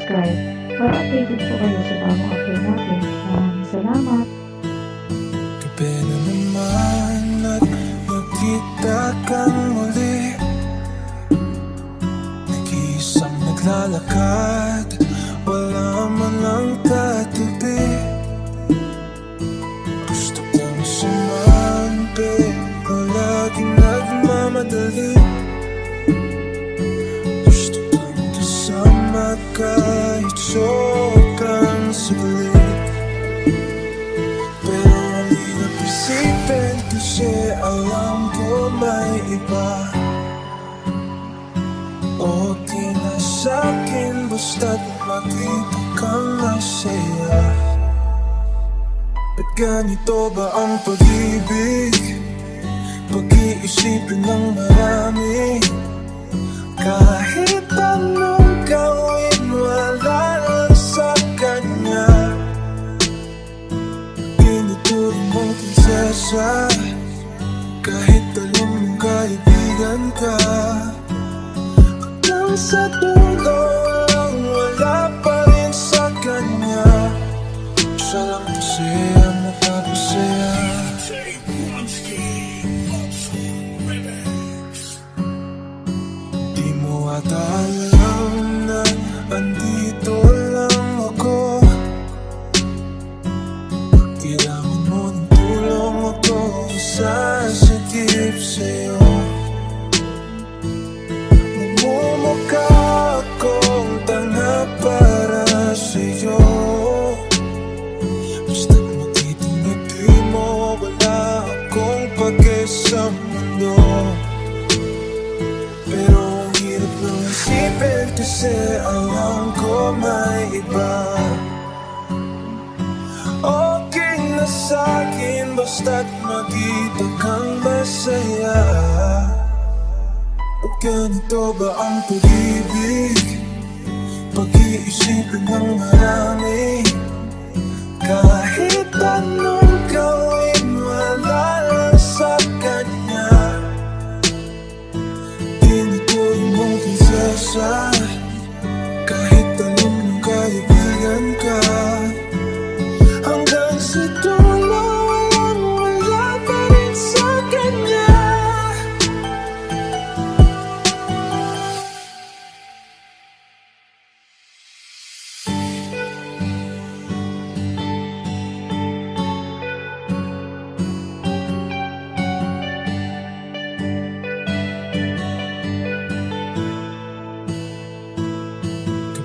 mag-subscribe para updated po kayo sa bagong upload natin. Maraming salamat! Gabi na naman at nakita kang muli, nag-iisang naglalakad, wala man lang katabi. Gusto kong samahan pero laging nagmamadali. Gusto kong kasama kahit sobrang saglit, pero ang hirap isipin kasi alam ko may iba. Okay na sa'kin basta't makita kang masaya. Ba't ganito ba ang pag-ibig? Pag-iisipin ng marami, kahit anong gawin wala lang sa kanya. Tinuturing mong prinsesa, kahit alam mong kaibigan ka. Hanggang sa dulo lang wala pa rin sa kanya. Siya lang kasi ang napapasaya. Di mo ata alam na andito lang ako. Kailangan mo ng tulong ako, sasagot sa'yo. Magmumukha akong tanga para sa'yo, basta't magtitingiti mo, wala akong pake sa mundo. Pero ang hirap lang isipin kasi alam ko may iba. Okay na sa'kin basta't makita kang masaya. Ba't ganito ba ang pag-ibig? Pag-iisipin ng marami, kahit anong gawin wala lang sa kanya. Tinuturing mong prinsesa, kahit alam mong kaibigan ka. Hanggang sa dulo walang wala pa rin sa kanya.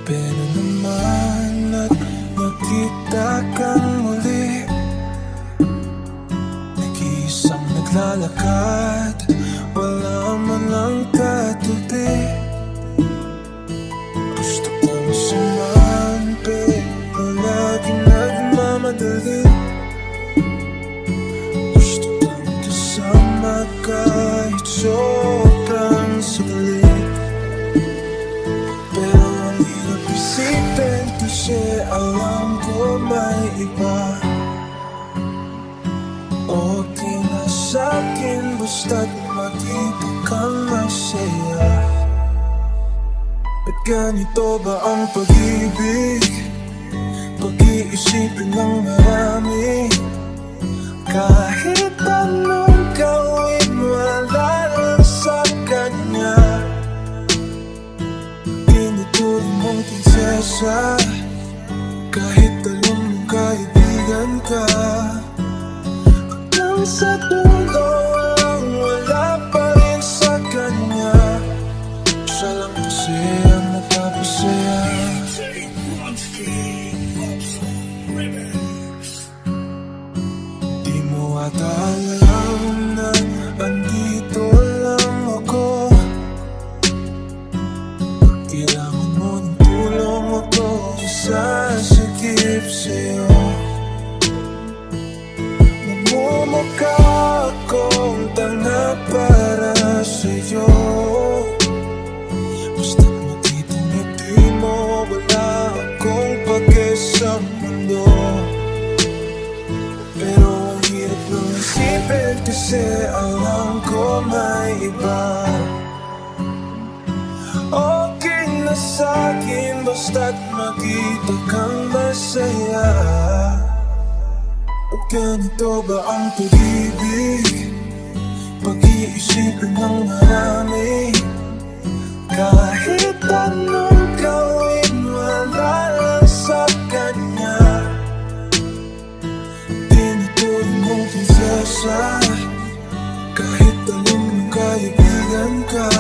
Gabi na naman at nakita kang muli, nag-iisang naglalakad, wala man lang katabi. Gusto kong samahan pero laging nagmamadali. Gusto kong kasama kahit sobrang saglit, pero ang hirap isipin kasi alam ko may iba. Okay na sa'kin basta't makita kang masaya. Ba't ganito ba ang pag-ibig? Pag-iisipin ng marami, kahit anong gawin wala lang sa kanya. Tinuturing mong prinsesa, kahit alam mong kaibigan ka. Hanggang sa dulo lang wala pa rin sa kanya. Siya lang kasi ang napapasaya. Di mo ata alam na andito lang ako. Kailangan mo ng tulong ako, sasagot sa'yo. Magmumukha akong tanga para sa'yo, basta't magtitingiti mo, wala akong pake sa mundo. Pero ang hirap lang isipin kasi alam ko may iba. Okay na sa'kin basta't makita kang masaya. At ganito ba ang pag-ibig? Pag-iisipin ng marami, kahit anong gawin wala lang sa kanya. Tinuturing mong prinsesa, kahit alin mong kaibigan ka.